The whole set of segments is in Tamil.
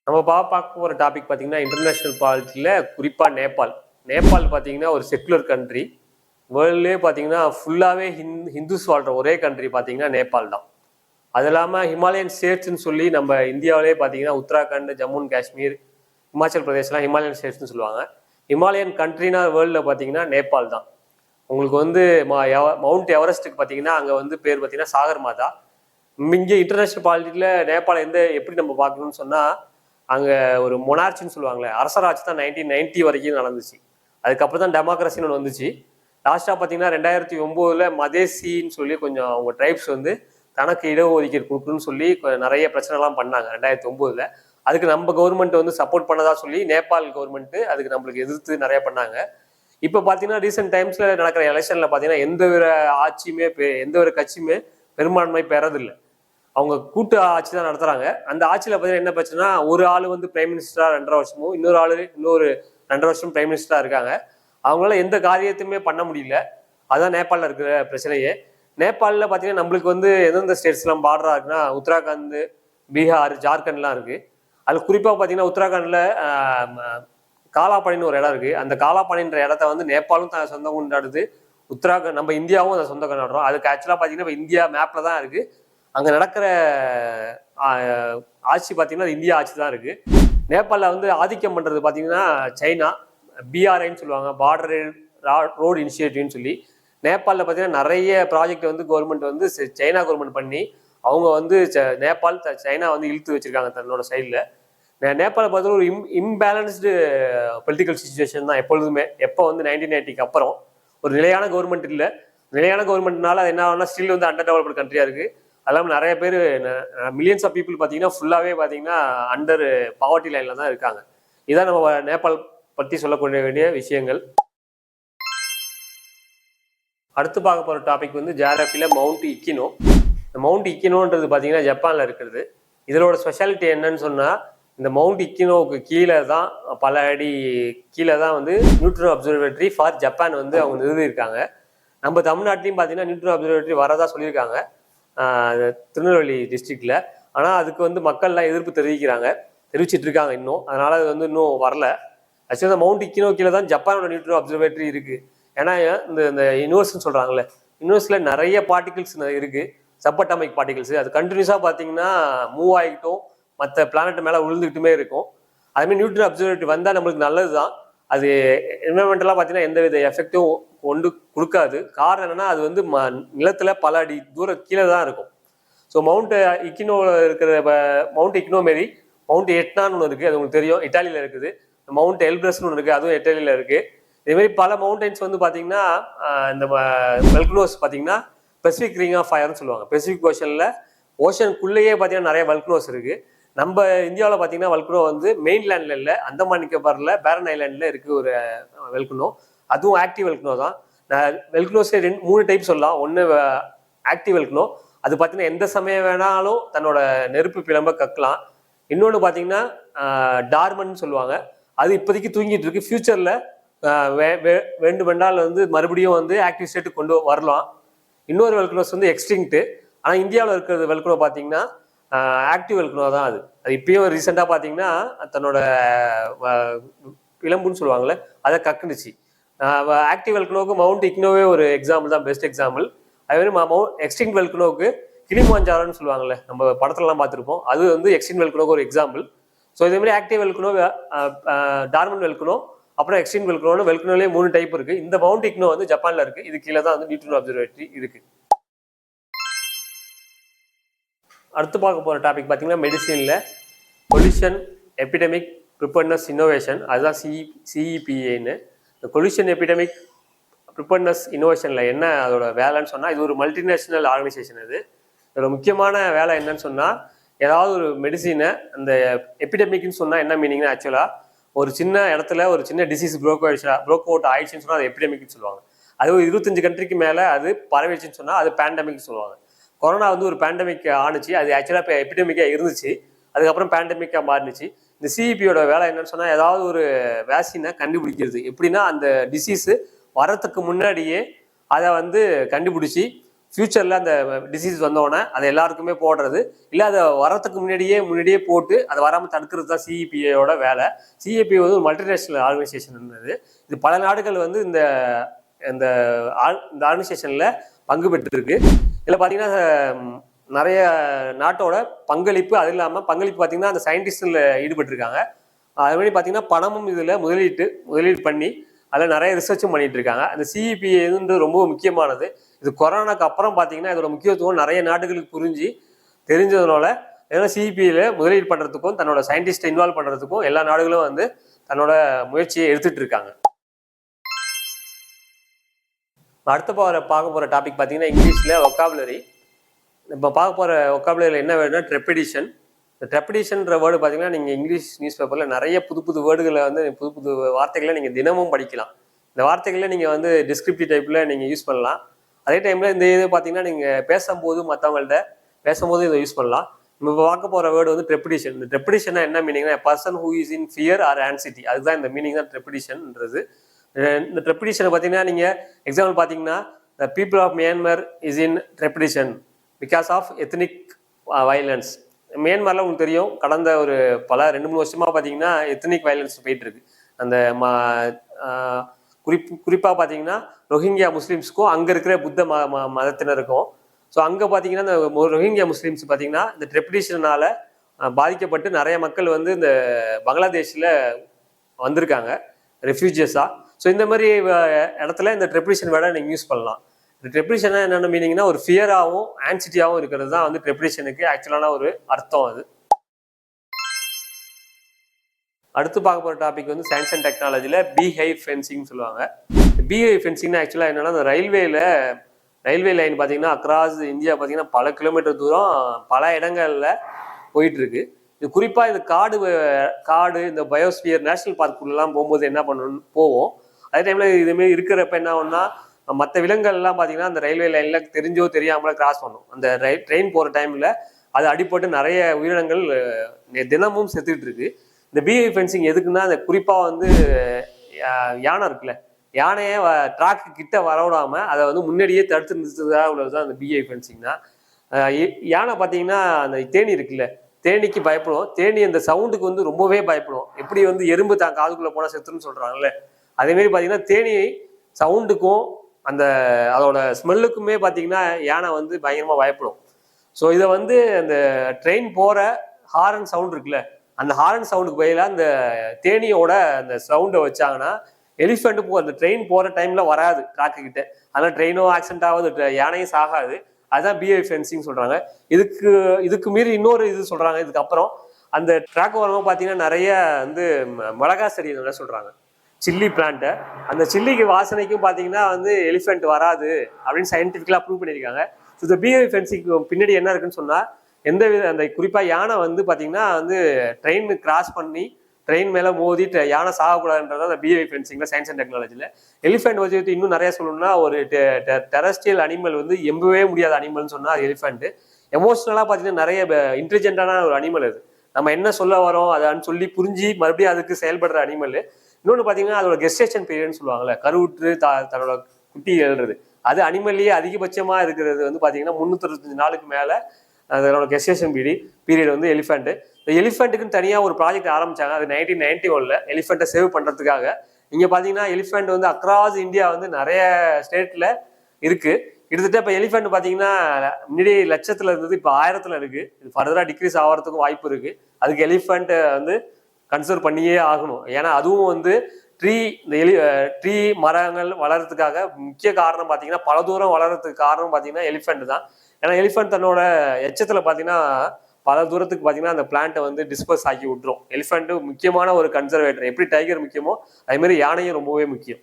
நம்ம பார்க்க போகிற டாபிக் பார்த்தீங்கன்னா இன்டர்நேஷ்னல் பாலிட்டியில் குறிப்பாக நேபாள் பார்த்தீங்கன்னா ஒரு செக்குலர் கண்ட்ரி. வேர்ல்ட்லேயே பார்த்தீங்கன்னா ஃபுல்லாகவே ஹிந்துஸ் வாழ்கிற ஒரே கண்ட்ரி பார்த்தீங்கன்னா நேபாள் தான். அது இல்லாமல் ஹிமாலயன் ஸ்டேட்ஸ்ன்னு சொல்லி நம்ம இந்தியாவிலே பார்த்தீங்கன்னா உத்தராகண்ட், ஜம்மு அண்ட் காஷ்மீர், இமாச்சல் பிரதேஷ்லாம் ஹிமாலயன் ஸ்டேட்ஸ்னு சொல்லுவாங்க. ஹிமாலயன் கண்ட்ரினா வேர்ல்டில் பார்த்தீங்கன்னா நேபாள் தான். உங்களுக்கு வந்து மவுண்ட் எவரெஸ்ட்டுக்கு பார்த்தீங்கன்னா அங்கே வந்து பேர் பார்த்தீங்கன்னா சாகர் மாதா. இங்கே இன்டர்நேஷ்னல் பாலிட்டியில் நேபாள் எப்படி நம்ம பார்க்கணும்னு சொன்னால், அங்கே ஒரு மொனார்ச்சின்னு சொல்லுவாங்களே, அரசராட்சி தான் 1990 வரைக்கும் நடந்துச்சு. அதுக்கப்புறம் தான் டெமோக்ரஸின்னு ஒன்று வந்துச்சு. லாஸ்ட்டாக பார்த்தீங்கன்னா 2009 மதேசின்னு சொல்லி கொஞ்சம் அவங்க ட்ரைப்ஸ் வந்து தனக்கு இடஒதுக்கீடு கொடுக்கணும்னு சொல்லி நிறைய பிரச்சனைலாம் பண்ணாங்க 2009. அதுக்கு நம்ம கவர்மெண்ட் வந்து சப்போர்ட் பண்ணதா சொல்லி நேபாள் கவர்மெண்ட் அதுக்கு நம்மளுக்கு எதிர்த்து நிறைய பண்ணாங்க. இப்போ பார்த்தீங்கன்னா ரீசெண்ட் டைம்ஸில் நடக்கிற எலெக்ஷனில் பார்த்தீங்கன்னா எந்த ஒரு கட்சியுமே பெரும்பான்மை பெறதில்லை. அவங்க கூட்டு ஆட்சி தான் நடத்துறாங்க. அந்த ஆட்சியில் பார்த்தீங்கன்னா என்ன பிரச்சனைனா, ஒரு ஆள் வந்து பிரைம் மினிஸ்டரா 2.5 வருஷமும், இன்னொரு 2.5 வருஷம் பிரைம் மினிஸ்டரா இருக்காங்க. அவங்களால எந்த காரியத்தையுமே பண்ண முடியல. அதுதான் நேபாளில் இருக்கிற பிரச்சனையே. நேபாளில் பார்த்தீங்கன்னா நம்மளுக்கு வந்து எந்தெந்த ஸ்டேட்ஸ்லாம் பார்டரா இருக்குன்னா, உத்தராகண்ட், பீகார், ஜார்க்கண்ட்லாம் இருக்கு. அது குறிப்பாக பார்த்தீங்கன்னா உத்தராகண்டில் காலாபாடின்னு ஒரு இடம் இருக்கு. அந்த காலாபாடின்ற இடத்த வந்து நேபாளும் சொந்தம் கொண்டாடுது, உத்தராகண்ட் நம்ம இந்தியாவும் அதை சொந்தம் கொண்டாடுறோம். அதுக்கு ஆக்சுவலாக பார்த்தீங்கன்னா இப்போ இந்தியா மேப்ல தான் இருக்கு. அங்கே நடக்கிற ஆட்சி பார்த்தீங்கன்னா இந்தியா ஆட்சி தான் இருக்கு. நேபாளில் வந்து ஆதிக்கம் பண்ணுறது பார்த்தீங்கன்னா சைனா, பிஆர்ஐன்னு சொல்லுவாங்க, பார்டர் ரோடு இனிஷியேட்டிவ்னு சொல்லி. நேபாளில் பார்த்தீங்கன்னா நிறைய ப்ராஜெக்ட் வந்து கவர்மெண்ட் வந்து சைனா கவர்மெண்ட் பண்ணி அவங்க வந்து சைனா வந்து இழுத்து வச்சிருக்காங்க தன்னோட சைடில். நேபாளை பார்த்தீங்கன்னா ஒரு இம்பேலன்ஸ்டு பொலிட்டிக்கல் சுச்சுவேஷன் தான் எப்பொழுதுமே. எப்போ வந்து 1990க்கு அப்புறம் ஒரு நிலையான கவர்மெண்ட் இல்லை. நிலையான கவர்மெண்ட்னால அது என்ன ஆகுனா ஸ்டில் வந்து அண்டர் டெவலப்டு கண்ட்ரியாக இருக்குது. அதெல்லாம் நிறைய பேர் மில்லியன்ஸ் ஆஃப் பீப்புள் பார்த்தீங்கன்னா ஃபுல்லாகவே பார்த்தீங்கன்னா அண்டர் பாவர்ட்டி லைனில் தான் இருக்காங்க. இதான் நம்ம நேபாள் பற்றி சொல்லக்கூடிய வேண்டிய விஷயங்கள். அடுத்து பார்க்க போகிற டாபிக் வந்து ஜியாகிரபியில் மவுண்ட் இக்கினோ. இந்த மவுண்ட் இக்கினோன்றது பார்த்தீங்கன்னா ஜப்பானில் இருக்கிறது. இதோட ஸ்பெஷாலிட்டி என்னன்னு சொன்னால், இந்த மவுண்ட் இக்கினோவுக்கு கீழே தான் பல அடி கீழே தான் வந்து நியூட்ரோ அப்சர்வேட்டரி ஃபார் ஜப்பான் வந்து அவங்க நிறுவியிருக்காங்க. நம்ம தமிழ்நாட்டிலையும் பார்த்தீங்கன்னா நியூட்ரோ அப்சர்வேட்டரி வரதா சொல்லியிருக்காங்க திருநெல்வேலி டிஸ்ட்ரிக்டில். ஆனால் அதுக்கு வந்து மக்கள்லாம் எதிர்ப்பு தெரிவிச்சிட்டு இருக்காங்க இன்னும். அதனால் அது வந்து இன்னும் வரல. ஆக்சுவலாக மவுண்ட் இக்கினோ கீழே தான் ஜப்பானோட நியூட்ரோ அப்சர்வேட்டரி இருக்குது. ஏன்னா இந்த யூனிவர்ஸ்ன்னு சொல்கிறாங்கல்ல, யூனிவர்ஸில் நிறைய பார்ட்டிகிள்ஸ் இருக்குது, சப்பட்டாமிக் பார்ட்டிகிள்ஸ். அது கண்டினியூஸாக பார்த்தீங்கன்னா மூவ் ஆகிட்டும் மற்ற பிளானட் மேலே விழுந்துக்கிட்டுமே இருக்கும். அதுமாதிரி நியூட்ரோ அப்சர்வேட்டரி வந்தால் நம்மளுக்கு நல்லது தான். அது என்விரான்மெண்டலாக பார்த்தீங்கன்னா எந்த வித எஃபெக்டும் கொண்டு கொடுக்காது. காரணம் என்னன்னா, அது வந்து நிலத்தில் பல அடி தூரம் கீழே தான் இருக்கும். ஸோ மவுண்ட் இக்கினோவில் இருக்கிற மவுண்ட் இக்கினோ மாரி மவுண்ட் எட்னான்னு ஒன்று இருக்குது, அது உங்களுக்கு தெரியும், இட்டாலியில் இருக்குது. மவுண்ட் எல்பிரஸ்ன்னு ஒன்று இருக்குது, அதுவும் இட்டாலியில் இருக்குது. இதேமாரி பல மவுண்டன்ஸ் வந்து பார்த்தீங்கன்னா இந்த வல்கனோஸ் பார்த்தீங்கன்னா பெசிபிக் ரிங் ஆஃப் ஃபயர்னு சொல்லுவாங்க. பெசிபிக் ஓஷனுக்குள்ளேயே பார்த்தீங்கன்னா நிறைய வல்கனோஸ் இருக்குது. நம்ம இந்தியாவில் பார்த்தீங்கன்னா வல்கனோ வந்து மெயின்லேண்டில் இல்லை, அந்தமான் நிக்கோபாரில் பேரன் ஐலாண்டில் இருக்குது ஒரு வெல்கனோ. அதுவும் ஆக்டிவ் வெல்கனோ தான். வெல்கனோஸே 3 டைப் சொல்லலாம். ஒன்று ஆக்டிவ் வெல்கனோ, அது பார்த்தீங்கன்னா எந்த சமயம் வேணாலும் தன்னோட நெருப்பு பிளம்ப கக்கலாம். இன்னொன்று பார்த்தீங்கன்னா டார்மன் சொல்லுவாங்க, அது இப்போதைக்கு தூங்கிட்டு இருக்கு. ஃபியூச்சரில் வேண்டுமென்றால் வந்து மறுபடியும் வந்து ஆக்டிவ் ஸ்டேட்டுக்கு கொண்டு வரலாம். இன்னொரு வெல்கனோஸ் வந்து எக்ஸ்டிங்க்ட்டு. ஆனால் இந்தியாவில் இருக்கிற வெல்கனோ பார்த்தீங்கன்னா ஆக்டிவ் வெல்கனோ தான். அது இப்பயும் ரீசெண்டாக பார்த்தீங்கன்னா தன்னோட விளம்புன்னு சொல்லுவாங்கள்ல, அதை கக்குனுச்சு. ஆக்டிவ் வெல்கனோவுக்கு மவுண்ட் இக்னோவே ஒரு எக்ஸாம்பிள் தான், பெஸ்ட் எக்ஸாம்பிள். அதேமாதிரி எக்ஸ்டிங்க்ட் வெல்கனோவுக்கு கிளிமாஞ்சாரோன்னு சொல்லுவாங்கள்ல, நம்ம படத்துலலாம் பார்த்துருப்போம், அது வந்து எக்ஸ்டிங்க்ட் வெல்கனோவுக்கு ஒரு எக்ஸாம்பிள். ஸோ இதேமாதிரி ஆக்டிவ் வெல்கனோ, டார்மன் வெல்கனோ, அப்புறம் எக்ஸ்டிங்க்ட் வெல்கனோன்னு வெல்கனோலேயே 3 டைப் இருக்குது. இந்த மவுண்ட் இக்னோ வந்து ஜப்பானில் இருக்குது. இது கீழே தான் வந்து நியூட்ரோ அப்சர்வேட்டரி இருக்குது. அடுத்து பார்க்க போகிற டாபிக் பார்த்தீங்கன்னா மெடிசினில் பொல்யூஷன் எபிடமிக் ப்ரிப்பேர்னஸ் இன்னோவேஷன், அதுதான் சிஇபிஏன்னு. இந்த பொல்யூஷன் எபிடமிக் ப்ரிப்பேர்னஸ் இன்னோவேஷனில் என்ன அதோட வேலைன்னு சொன்னால், இது ஒரு மல்டிநேஷ்னல் ஆர்கனைசேஷன். இதோட முக்கியமான வேலை என்னன்னு சொன்னால், ஏதாவது ஒரு மெடிசினை அந்த எபிடமிக்னு சொன்னால் என்ன மீனிங்னா, ஆக்சுவலாக ஒரு சின்ன இடத்துல ஒரு சின்ன டிசீஸ் ப்ரோக் அவுட் ஆயிடுச்சுன்னு சொன்னால் அது எபிடமிக்னு சொல்லுவாங்க. அது ஒரு 25 கண்ட்ரிக்கு மேலே அது பரவிடுச்சுன்னு சொன்னால் அது பேண்டமிக்னு சொல்லுவாங்க. கொரோனா வந்து ஒரு பேண்டமிக் ஆணுச்சு, அது ஆக்சுவலாக இப்போ எபிடமிக்காக இருந்துச்சு, அதுக்கப்புறம் பேண்டமிக்காக மாறினுச்சு. இந்த சிஇபியோட வேலை என்னன்னு சொன்னால், ஏதாவது ஒரு வேக்சினை கண்டுபிடிக்கிறது. எப்படின்னா அந்த டிசீஸு வரத்துக்கு முன்னாடியே அதை வந்து கண்டுபிடிச்சி ஃபியூச்சரில் அந்த டிசீஸ் வந்தோடனே அதை எல்லாருக்குமே போடுறது, இல்லை அதை வரத்துக்கு முன்னாடியே போட்டு அதை வராமல் தடுக்கிறது தான் சிஇபிஏயோட வேலை. சிஇபி வந்து ஒரு மல்டிநேஷனல் ஆர்கனைசேஷன் இருந்தது. இது பல நாடுகள் வந்து இந்த இந்த ஆர்கனைசேஷனில் பங்கு பெற்றிருக்கு. இதில் பார்த்தீங்கன்னா நிறைய நாட்டோட பங்களிப்பு, அது இல்லாமல் பங்களிப்பு பார்த்தீங்கன்னா அந்த சயின்டிஸ்டில் ஈடுபட்டிருக்காங்க. அது மாதிரி பார்த்தீங்கன்னா பணமும் இதில் முதலீடு பண்ணி அதில் நிறைய ரிசர்ச்சும் பண்ணிட்டு இருக்காங்க. அந்த சிஇபிஏன்றது ரொம்ப முக்கியமானது. இது கொரோனாக்கு அப்புறம் பார்த்தீங்கன்னா இதோட முக்கியத்துவம் நிறைய நாடுகளுக்கு தெரிஞ்சதுனால ஏன்னா சிஇபியில் முதலீடு பண்ணுறதுக்கும் தன்னோட சயின்டிஸ்ட்டை இன்வால்வ் பண்ணுறதுக்கும் எல்லா நாடுகளும் வந்து தன்னோட முயற்சியை எடுத்துட்டு இருக்காங்க. அடுத்த பார்க்க போகிற டாபிக் பார்த்தீங்கன்னா இங்கிலீஷில் ஒக்காபுலரி. இப்போ பார்க்க போகிற ஒக்காபுலரியில் என்ன வேணும்னா ட்ரெப்படிஷன். இந்த ட்ரெப்படிஷன்ற வேர்டு பார்த்தீங்கன்னா நீங்கள் இங்கிலீஷ் நியூஸ் பேப்பரில் நிறைய புது வேர்டுகளை வந்து புது வார்த்தைகளை நீங்கள் தினமும் படிக்கலாம். இந்த வார்த்தைகளை நீங்கள் வந்து டிஸ்கிரிப்டிவ் டைப்பில் நீங்கள் யூஸ் பண்ணலாம். அதே டைமில் இந்த இது பார்த்தீங்கன்னா நீங்கள் மற்றவங்கள்ட்ட பேசும்போது இதை யூஸ் பண்ணலாம். நம்ம இப்போ பார்க்க போகிற வேர்டு வந்து ட்ரெப்படிஷன். இந்த ட்ரெப்படிஷன்னா என்ன மீனிங்னா person who is in fear or anxiety, அதுதான் இந்த மீனிங் தான் ட்ரெப்படிஷன்ன்றது. இந்த ட்ரெப்படிஷனை பார்த்தீங்கன்னா நீங்கள் எக்ஸாம்பிள் பார்த்தீங்கன்னா the people of Myanmar is in trepidation because of ethnic violence. மியான்மரில் உங்களுக்கு தெரியும் கடந்த ஒரு 2-3 வருஷமாக பார்த்தீங்கன்னா எத்னிக் வயலன்ஸ் போயிட்டு இருக்கு. அந்த குறிப்பாக பார்த்தீங்கன்னா ரோஹிங்கியா முஸ்லீம்ஸுக்கும் அங்கே இருக்கிற புத்த மதத்தினருக்கும். ஸோ அங்கே பார்த்தீங்கன்னா இந்த ரோஹிங்கியா முஸ்லீம்ஸ் பார்த்தீங்கன்னா இந்த ட்ரெப்படிஷனால் பாதிக்கப்பட்டு நிறைய மக்கள் வந்து இந்த பங்களாதேஷில் வந்திருக்காங்க ரெஃப்யூஜியஸாக. ஸோ இந்த மாதிரி இடத்துல இந்த ட்ரெப்படிஷன் வேர்டை நீங்கள் யூஸ் பண்ணலாம். இந்த ட்ரெப்படிஷனா என்னென்ன மீனிங்னா ஒரு ஃபியராகவும் ஆன்சிட்டியாகவும் இருக்கிறது தான் வந்து ட்ரெப்படிஷனுக்கு ஆக்சுவலான ஒரு அர்த்தம். அது அடுத்து பார்க்க போகிற டாபிக் வந்து சயின்ஸ் அண்ட் டெக்னாலஜியில் பீஹைவ் ஃபென்சிங் சொல்லுவாங்க. பீஹைவ் ஃபென்சிங்னா ஆக்சுவலாக என்னென்னா அந்த ரயில்வே லைன் பார்த்தீங்கன்னா அக்ராஸ் இந்தியா பார்த்தீங்கன்னா பல கிலோமீட்டர் தூரம் பல இடங்களில் போயிட்டுருக்கு. இது குறிப்பாக இது காடு இந்த பயோஸ்பியர் நேஷனல் பார்க்குள்ளெல்லாம் போகும்போது என்ன போவோம். அதே டைமில் இதுமாரி இருக்கிறப்ப என்ன ஆகும்னா மற்ற விலங்குகள்லாம் பார்த்தீங்கன்னா அந்த ரயில்வே லைனில் தெரிஞ்சோ தெரியாமல கிராஸ் பண்ணும். அந்த ட்ரெயின் போகிற டைமில் அது அடிப்பட்டு நிறைய உயிரினங்கள் தினமும் செத்துக்கிட்டு இருக்கு. இந்த பீஹைவ் ஃபென்சிங் எதுக்குன்னா அந்த குறிப்பாக வந்து யானை இருக்குல்ல, யானையை ட்ராக்கு கிட்ட வரவிடாமல் அதை வந்து முன்னாடியே தடுத்து நிறுத்துறதாக உள்ளதுதான் அந்த பீஹைவ் ஃபென்சிங்னா. யானை பார்த்தீங்கன்னா அந்த தேனி இருக்குல்ல, தேனிக்கு பயப்படும். தேனி அந்த சவுண்டுக்கு வந்து ரொம்பவே பயப்படும். எப்படி வந்து எறும்பு தான் காதுக்குள்ளே போனால் செத்துன்னு சொல்கிறாங்கல்ல, அதேமாரி பார்த்தீங்கன்னா தேனி சவுண்டுக்கும் அதோட ஸ்மெல்லுக்குமே பார்த்தீங்கன்னா யானை வந்து பயங்கரமாக பயப்படும். ஸோ இதை வந்து அந்த ட்ரெயின் போகிற ஹாரன் சவுண்ட் இருக்குல்ல, அந்த ஹாரன் சவுண்டுக்கு பதிலாக அந்த தேனியோட அந்த சவுண்டை வச்சாங்கன்னா எலிஃபெண்ட்டு அந்த ட்ரெயின் போகிற டைமில் வராது ட்ராக்கு கிட்ட. அதனால் ட்ரெயினோ ஆக்சிடென்ட் ஆகாது, யானையும் சாகாது. அதுதான் பீஹைவ் ஃபென்சிங் சொல்கிறாங்க. இதுக்கு மீறி இன்னொரு இது சொல்கிறாங்க. இதுக்கப்புறம் அந்த ட்ராக் வரவங்க பார்த்தீங்கன்னா நிறைய வந்து மிளகா செடி என்ன சொல்கிறாங்க, சில்லி பிளான்ட்டை. அந்த சில்லிக்கு வாசனைக்கும் பார்த்தீங்கன்னா வந்து எலிஃபெண்ட் வராது அப்படின்னு சயின்டிஃபிக்கலாக ப்ரூவ் பண்ணியிருக்காங்க. ஸோ இந்த பீஹைவ் ஃபென்சிங்க்கு பின்னாடி என்ன இருக்குன்னு சொன்னால் அந்த குறிப்பாக யானை வந்து பார்த்தீங்கன்னா வந்து ட்ரெயின் கிராஸ் பண்ணி ட்ரெயின் மேலே மோதி யானை சாகக்கூடாதுன்றது அந்த பீஹைவ் ஃபென்சிங்கில் சயின்ஸ் அண்ட் டெக்னாலஜியில். எலிஃபெண்ட் வச்சு இன்னும் நிறைய சொல்லணும்னா ஒரு டெரஸ்ட்ரியல் அனிமல் வந்து எம்பவே முடியாத அனிமல்னு சொன்னால் அது எலிஃபெண்ட்டு. எமோஷ்னலாக பார்த்தீங்கன்னா நிறைய இன்டெலிஜென்ட்டான ஒரு அனிமல். அது நம்ம என்ன சொல்ல வரோம் அதான்னு சொல்லி புரிஞ்சு மறுபடியும் அதுக்கு செயல்படுற அனிமல். இன்னொன்று பார்த்தீங்கன்னா அதோட கெஸ்டேஷன் பீரியட்னு சொல்லுவாங்கல்ல, கருவுற்று தன்னோட குட்டி எழுறது, அது அனிமல்லையே அதிகபட்சமாக இருக்கிறது வந்து பார்த்தீங்கன்னா 365 நாளுக்கு மேலே அதோட கெஸ்டேஷன் பீரியட் வந்து எலிஃபெண்ட். இந்த எலிஃபெண்ட்டுக்குன்னு தனியாக ஒரு ப்ராஜெக்ட் ஆரம்பிச்சாங்க. அது 1991 எலிஃபெண்ட்டை சேவ் பண்ணுறதுக்காக. இங்கே பார்த்தீங்கன்னா எலிஃபெண்ட் வந்து அக்ராஸ் இந்தியா வந்து நிறைய ஸ்டேட்டில் இருக்குது. கிட்டத்தட்ட இப்போ எலிஃபெண்ட் பார்த்தீங்கன்னா முன்னாடி லட்சத்தில் இருந்தது, இப்போ 1000 இருக்குது. இது ஃபர்தராக டிக்ரீஸ் ஆகிறதுக்கும் வாய்ப்பு இருக்குது. அதுக்கு எலிஃபெண்ட்டை வந்து கன்சர்வ் பண்ணியே ஆகணும். ஏன்னா அதுவும் வந்து ட்ரீ மரங்கள் வளர்றதுக்காக முக்கிய காரணம் பார்த்தீங்கன்னா பல தூரம் வளர்றதுக்கு காரணம் பார்த்தீங்கன்னா எலிஃபெண்ட் தான். ஏன்னா எலிஃபெண்ட் தன்னோட எச்சத்தில் பார்த்தீங்கன்னா பல தூரத்துக்கு பார்த்தீங்கன்னா அந்த பிளான்ட்டை வந்து டிஸ்பர்ஸ் ஆக்கி விட்டுரும். எலிஃபெண்ட்டு முக்கியமான ஒரு கன்சர்வேட்டர். எப்படி டைகர் முக்கியமோ அதேமாதிரி யானையும் ரொம்பவே முக்கியம்.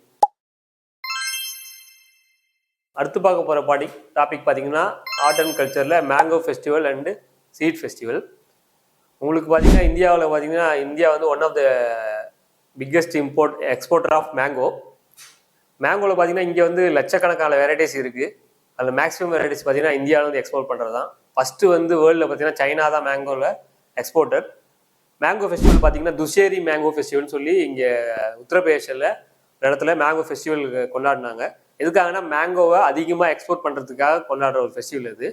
அடுத்து பார்க்க போகிற டாபிக் பார்த்தீங்கன்னா ஆர்ட் அண்ட் கல்ச்சரில் mango festival and seed festival. உங்களுக்கு பார்த்தீங்கன்னா இந்தியாவில் பார்த்தீங்கன்னா இந்தியா வந்து one of the biggest exporter of மேங்கோவில் பார்த்தீங்கன்னா இங்கே வந்து லட்சக்கணக்கான வெரைட்டிஸ் இருக்குது. அதில் மேக்ஸிமம் வெரைட்டிஸ் பார்த்தீங்கன்னா இந்தியாவில் வந்து எக்ஸ்போர்ட் பண்ணுறது தான். ஃபஸ்ட்டு வந்து வேர்ல்டில் பார்த்தீங்கன்னா சைனா தான் மேங்கோவில் எக்ஸ்போர்ட்டர். மேங்கோ ஃபெஸ்டிவல் பார்த்தீங்கன்னா துஷேரி மேங்கோ ஃபெஸ்டிவல்னு சொல்லி இங்கே உத்தரப்பிரதேசில் இடத்துல மேங்கோ ஃபெஸ்டிவல் கொண்டாடினாங்க. எதுக்காகனா மேங்கோவை அதிகமாக எக்ஸ்போர்ட் பண்ணுறதுக்காக கொண்டாடுற ஒரு ஃபெஸ்டிவல் இது.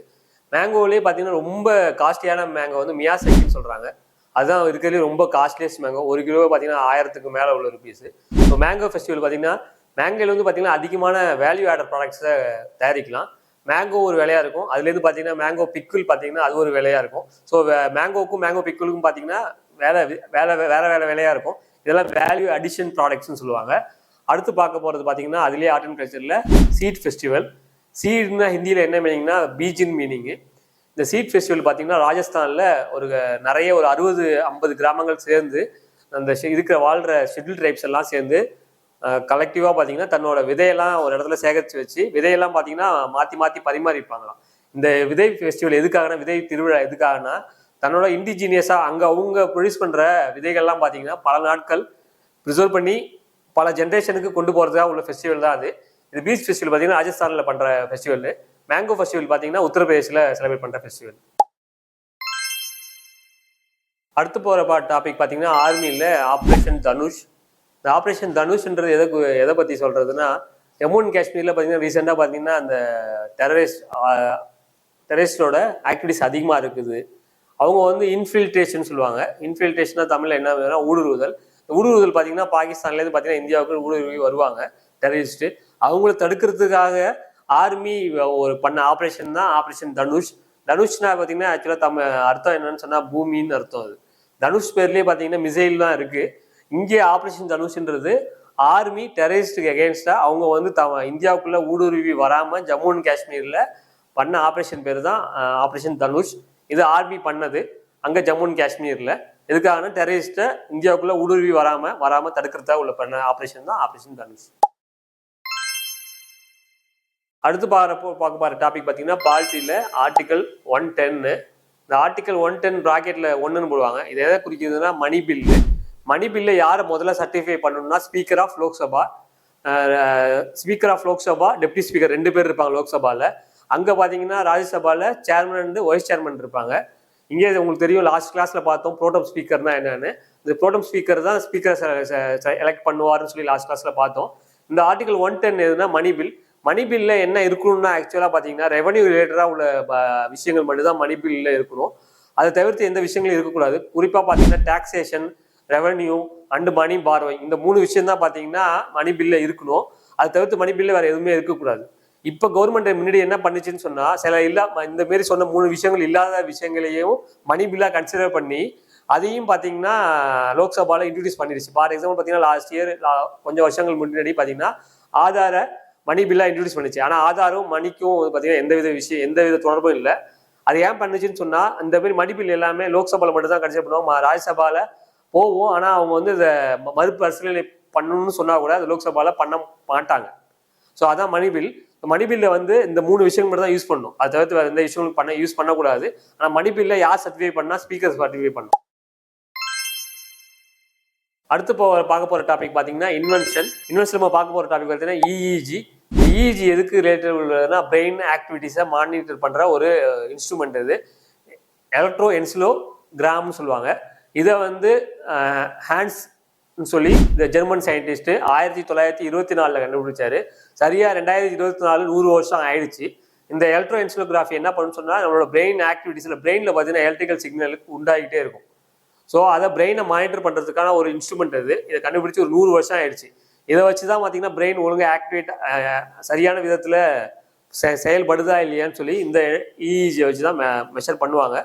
மேங்கோவிலே பார்த்தீங்கன்னா ரொம்ப காஸ்ட்லியான மேங்கோ வந்து மியாசைக்கின்னு சொல்கிறாங்க. அதுதான் இருக்கிறதுலே ரொம்ப காஸ்ட்லியஸ்ட் மேங்கோ. 1 கிலோ பார்த்தீங்கன்னா 1000க்கு மேலே உள்ள ருபீஸ். ஸோ மேங்கோ ஃபெஸ்டிவல் பார்த்தீங்கன்னா மேங்கோவில் வந்து பார்த்தீங்கன்னா அதிகமான வேல்யூ ஆடட் ப்ராடக்ட்ஸை தயாரிக்கலாம். மேங்கோ ஒரு விலையாக இருக்கும். அதுலேருந்து பார்த்தீங்கன்னா மேங்கோ பிக்கிள் பார்த்தீங்கன்னா அது ஒரு விலையாக இருக்கும். ஸோ மேங்கோக்கும் மேங்கோ பிக்கிளுக்கும் பார்த்தீங்கன்னா வேற விலையாக இருக்கும். இதெல்லாம் வேல்யூ அடிஷன் ப்ராடக்ட்ஸ்னு சொல்லுவாங்க. அடுத்து பார்க்க போகிறது பார்த்தீங்கன்னா அதுலேயே ஆர்ட் அண்ட் கல்ச்சரில் சீட் ஃபெஸ்டிவல். சீட்னா ஹிந்தியில் என்ன மீனிங்னா பீஜின் மீனிங்கு. இந்த சீட் ஃபெஸ்டிவல் பார்த்தீங்கன்னா ராஜஸ்தானில் நிறைய ஒரு 60-50 கிராமங்கள் சேர்ந்து அந்த வாழ்கிற ஷெட்யூல் ட்ரைப்ஸ் எல்லாம் சேர்ந்து கலெக்டிவாக பார்த்தீங்கன்னா தன்னோட விதையெல்லாம் ஒரு இடத்துல சேகரித்து வச்சு விதையெல்லாம் பார்த்தீங்கன்னா மாற்றி பரிமாறிப்பாங்களாம். இந்த விதை ஃபெஸ்டிவல் எதுக்காகனா, விதை திருவிழா எதுக்காகனா, தன்னோட இண்டிஜினியஸாக அங்கே அவங்க ப்ரொடியூஸ் பண்ணுற விதைகள்லாம் பார்த்தீங்கன்னா பல நாட்கள் ப்ரிசர்வ் பண்ணி பல ஜென்ரேஷனுக்கு கொண்டு போகிறதுக்காக உள்ள ஃபெஸ்டிவல் தான் அது. இது பீச் ஃபெஸ்டிவல் பார்த்தீங்கன்னா ராஜஸ்தானில் பண்ணுற ஃபெஸ்டிவல். மேங்கோ ஃபெஸ்டிவல் பார்த்தீங்கன்னா உத்தரப்பிரதேசில் செலிப்ரேட் பண்ணுற ஃபெஸ்டிவல். அடுத்து போகிற டாபிக் பார்த்தீங்கன்னா ஆர்மியில் ஆப்ரேஷன் தனுஷ். இந்த ஆப்ரேஷன் தனுஷ்ன்றது எதை பற்றி சொல்கிறதுனா, ஜம்மு அண்ட் காஷ்மீரில் பார்த்தீங்கன்னா ரீசெண்டாக பார்த்தீங்கன்னா அந்த டெரரிஸ்டோட ஆக்டிவிட்டிஸ் அதிகமாக இருக்குது. அவங்க வந்து இன்ஃபில்ட்ரேஷன் சொல்லுவாங்க. இன்ஃபில்ட்ரேஷனாக தமிழில் என்ன ஊடுருவுதல். ஊடுருவுதல் பார்த்தீங்கன்னா பாகிஸ்தான்லேருந்து பார்த்தீங்கன்னா இந்தியாவுக்கு ஊடுருவி வருவாங்க டெரரிஸ்ட்டு. அவங்கள தடுக்கிறதுக்காக ஆர்மி ஒரு பண்ண ஆப்ரேஷன் தான் ஆப்ரேஷன் தனுஷ். தனுஷ்னா பார்த்தீங்கன்னா ஆக்சுவலாக அர்த்தம் என்னன்னு சொன்னால் பூமின்னு அர்த்தம். அது தனுஷ் பேர்லேயே பார்த்தீங்கன்னா மிசைல் தான் இருக்குது. இங்கே ஆப்ரேஷன் தனுஷ்ன்றது ஆர்மி டெரரிஸ்டுக்கு எகெயின்ஸ்டாக அவங்க வந்து இந்தியாவுக்குள்ளே ஊடுருவி வராமல் ஜம்மு அண்ட் காஷ்மீரில் பண்ண ஆப்ரேஷன் பேர் தான் ஆப்ரேஷன் தனுஷ். இது ஆர்மி பண்ணது அங்கே ஜம்மு அண்ட் காஷ்மீரில். எதுக்காகனா டெரரிஸ்ட்டை இந்தியாவுக்குள்ளே ஊடுருவி வராமல் தடுக்கிறதா உள்ள பண்ண ஆப்ரேஷன் தான் ஆப்ரேஷன் தனுஷ். அடுத்து பார்க்க போகிற டாபிக் பார்த்தீங்கன்னா பாலிட்டியில் ஆர்டிகல் 110. இந்த ஆர்டிகல் 110 ப்ராக்கெட்டில் 1ன்னு போடுவாங்க. இது எதை குறிக்கிறதுனா மணி பில்லு. மணி பில்லை யாரை முதல்ல சர்டிஃபை பண்ணணும்னா speaker of Lok Sabha, deputy speaker 2 பேர் இருப்பாங்க லோக்சபாவில். அங்கே பார்த்தீங்கன்னா ராஜ்யசபாவில் சேர்மன் அண்ட் வைஸ் சேர்மன் இருப்பாங்க. இங்கே உங்களுக்கு தெரியும், லாஸ்ட் கிளாஸில் பார்த்தோம் ப்ரோடம் ஸ்பீக்கர்னா என்னன்னு. இந்த ப்ரோடம் ஸ்பீக்கர் தான் ஸ்பீக்கரை எலெக்ட் பண்ணுவார்னு சொல்லி லாஸ்ட் கிளாஸில் பார்த்தோம். இந்த ஆர்டிகல் 110 எதுனா மணி பில். மணி பில்ல என்ன இருக்கணும்னா ஆக்சுவலாக பார்த்தீங்கன்னா ரெவன்யூ ரிலேட்டடாக உள்ள விஷயங்கள் மட்டும்தான் மணி பில்ல இருக்கணும். அதை தவிர்த்து எந்த விஷயங்களும் இருக்கக்கூடாது. குறிப்பாக பார்த்தீங்கன்னா டாக்ஸேஷன், ரெவன்யூ அண்டு மணி பார்ரோயிங், இந்த 3 விஷயம் தான் பார்த்தீங்கன்னா மணி பில்ல இருக்கணும். அதை தவிர்த்து மணி பில்ல வேற எதுவுமே இருக்கக்கூடாது. இப்போ கவர்மெண்ட் முன்னாடி என்ன பண்ணுச்சுன்னு சொன்னா, சில இந்த மாரி சொன்ன 3 விஷயங்கள் இல்லாத விஷயங்களையும் மணி பில்லா கன்சிடர் பண்ணி அதையும் பார்த்தீங்கன்னா லோக்சபாவில் இன்ட்ரடியூஸ் பண்ணிடுச்சு. ஃபார் எக்ஸாம்பிள் பார்த்தீங்கன்னா லாஸ்ட் இயர் கொஞ்சம் வருஷங்கள் முன்னாடி பார்த்தீங்கன்னா ஆதார மணி பில்லா இன்ட்ரடியூஸ் பண்ணிச்சு. ஆனால் ஆதாரும் மணிக்கும் பார்த்தீங்கன்னா எந்த வித தொடர்பும் இல்லை. அது ஏன் பண்ணுச்சுன்னு சொன்னா, இந்த மாதிரி மணி பில் எல்லாமே லோக்சபாவில் மட்டும் தான் கன்சிடர் பண்ணுவோம், ராஜ்யசபாவில் போவோம். ஆனால் அவங்க வந்து இதை மறுபரிசீலனை பண்ணணும்னு சொன்னால் கூட அது லோக்சபாவில் பண்ண மாட்டாங்க. ஸோ அதான் மணி பில். மணி பில்ல வந்து இந்த 3 விஷயங்கள் மட்டும் தான் யூஸ் பண்ணணும். அதை தவிர்த்து வேறு எந்த விஷயங்களும் யூஸ் பண்ணக்கூடாது. ஆனால் மணி பில்ல யார் சர்டிஃபை பண்ணால் ஸ்பீக்கர் சர்டிஃபை பண்ணணும். அடுத்து பார்க்க போகிற டாபிக் பார்த்தீங்கன்னா இன்வென்ஷன் நம்ம பார்க்க போகிற டாபிக் பார்த்தீங்கன்னா இஇஜி. இஇஜி எதுக்கு ரிலேட்டட் உள்ளதுன்னா பிரெயின் ஆக்டிவிட்டிஸை மானிட்டர் பண்ணுற ஒரு இன்ஸ்ட்ருமெண்ட். இது எலக்ட்ரோ என்சிலோகிராம்னு சொல்லுவாங்க. இதை வந்து ஹான்ஸ் சொல்லி இந்த ஜெர்மன் சயின்டிஸ்ட் 1924 கண்டுபிடிச்சாரு. சரியா 2024 100 வருஷம் ஆயிடுச்சு. இந்த எலக்ட்ரோ என்சிலோகிராஃபி என்ன பண்ணுன்னு சொன்னால், நம்மளோட பிரெயின் ஆக்டிவிட்டிஸில் பிரெயினில் பார்த்தீங்கன்னா எலக்ட்ரிக்கல் சிக்னலுக்கு உண்டாகிட்டே இருக்கும். ஸோ அதை பிரெயினை மானிட்டர் பண்ணுறதுக்கான ஒரு இன்ஸ்ட்ருமெண்ட் இது. இதை கண்டுபிடிச்சி ஒரு 100 வருஷம் ஆயிடுச்சு. இதை வச்சு தான் பார்த்தீங்கன்னா பிரெயின் ஒழுங்காக ஆக்டிவேட் சரியான விதத்தில் செயல்படுதா இல்லையான்னு சொல்லி இந்த இஇஜியை வச்சு தான் மெஷர் பண்ணுவாங்க.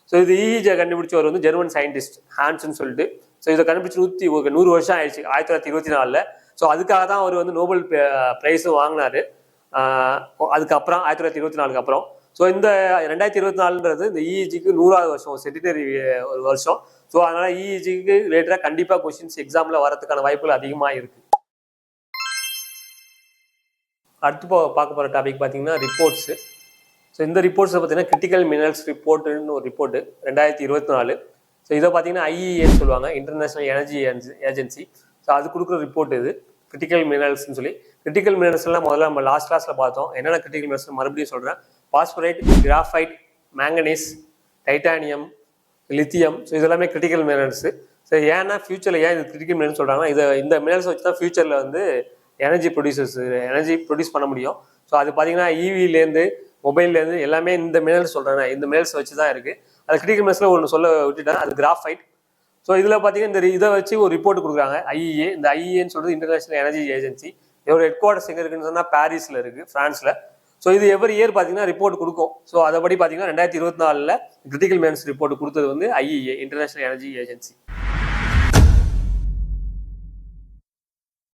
ஸோ இது இஇஜியை கண்டுபிடிச்சவர் வந்து ஜெர்மன் சயின்டிஸ்ட் ஹான்ஸ்ன்னு சொல்லிட்டு. ஸோ இதை கண்டுபிடிச்சி 100 வருஷம் ஆயிடுச்சு 1924. ஸோ அதுக்காக தான் அவர் வந்து நோபல் ப்ரைஸும் வாங்கினார். அதுக்கப்புறம் 1924 அப்புறம். ஸோ இந்த 2024ன்றது இந்த இஇஜிக்கு 100வது வருஷம், சென்டினரி ஒரு வருஷம். ஸோ அதனால் இஇஜிக்கு ரிலேட்டடாக கண்டிப்பாக கொஸ்டின்ஸ் எக்ஸாமில் வரதுக்கான வாய்ப்புகள் அதிகமாக இருக்குது. அடுத்து பார்க்க போகிற டாபிக் பார்த்தீங்கன்னா ரிப்போர்ட்ஸு. ஸோ இந்த ரிப்போர்ட்ஸை பார்த்தீங்கன்னா கிரிட்டிக்கல் மினரல்ஸ் ரிப்போர்ட்டுன்னு ஒரு ரிப்போர்ட்டு 2024. ஸோ இதை பார்த்தீங்கன்னா ஐஇஏன்னு சொல்லுவாங்க, இன்டர்நேஷ்னல் எனர்ஜி ஏஜென்சி. ஸோ அது கொடுக்குற ரிப்போர்ட் இது கிரிட்டிக்கல் மினரல்ஸ்ன்னு சொல்லி. கிரிட்டிக்கல் மினரல்ஸ்லாம் முதல்ல நம்ம லாஸ்ட் கிளாஸில் பார்த்தோம். என்னென்ன கிரிட்டிக்கல் மினரல்ஸ் மறுபடியும் சொல்கிறேன். Phosphate, graphite, manganese, titanium, lithium. So இதெல்லாமே கிரிட்டிக்கல் மினரல்ஸு. ஸோ ஏன்னா ஃபியூச்சரில் ஏன் இது கிரிட்டிக்கல் மினரல்ஸ் சொல்கிறாங்கன்னா, இந்த மினரல்ஸ் வச்சு தான் ஃபியூச்சரில் வந்து எனர்ஜி ப்ரொடியூஸ் பண்ண முடியும். ஸோ அது பார்த்தீங்கன்னா ஈவிலேருந்து மொபைல்லேருந்து எல்லாமே இந்த மினரல்ஸ் சொல்கிறேன், இந்த மினரல்ஸ் வச்சு தான் இருக்குது. அது கிரிட்டிக்கல் மினரல்ஸில் ஒன்று சொல்ல விட்டுட்டேன், அது கிராஃபைட். ஸோ இதில் பார்த்தீங்கன்னா இந்த இதை வச்சு ஒரு ரிப்போர்ட் கொடுக்குறாங்க IEA. இந்த IEAன்னு சொல்கிறது இன்டர்நேஷனல் எனர்ஜி ஏஜென்சி. இதோட ஹெட் குவார்ட்டர்ஸ் எங்கே இருக்குன்னு சொன்னால் பாரிஸில் இருக்குது, ஃப்ரான்ஸில். ஸோ இது எவ்ரி இயர் பார்த்தீங்கன்னா ரிப்போர்ட் கொடுக்கும். ஸோ அதைப்படி பார்த்தீங்கன்னா 2024 கிரிட்டிக்கல் மினரல்ஸ் ரிப்போர்ட் கொடுத்தது வந்து IEA, இன்டர்நேஷனல் எனர்ஜி ஏஜென்சி.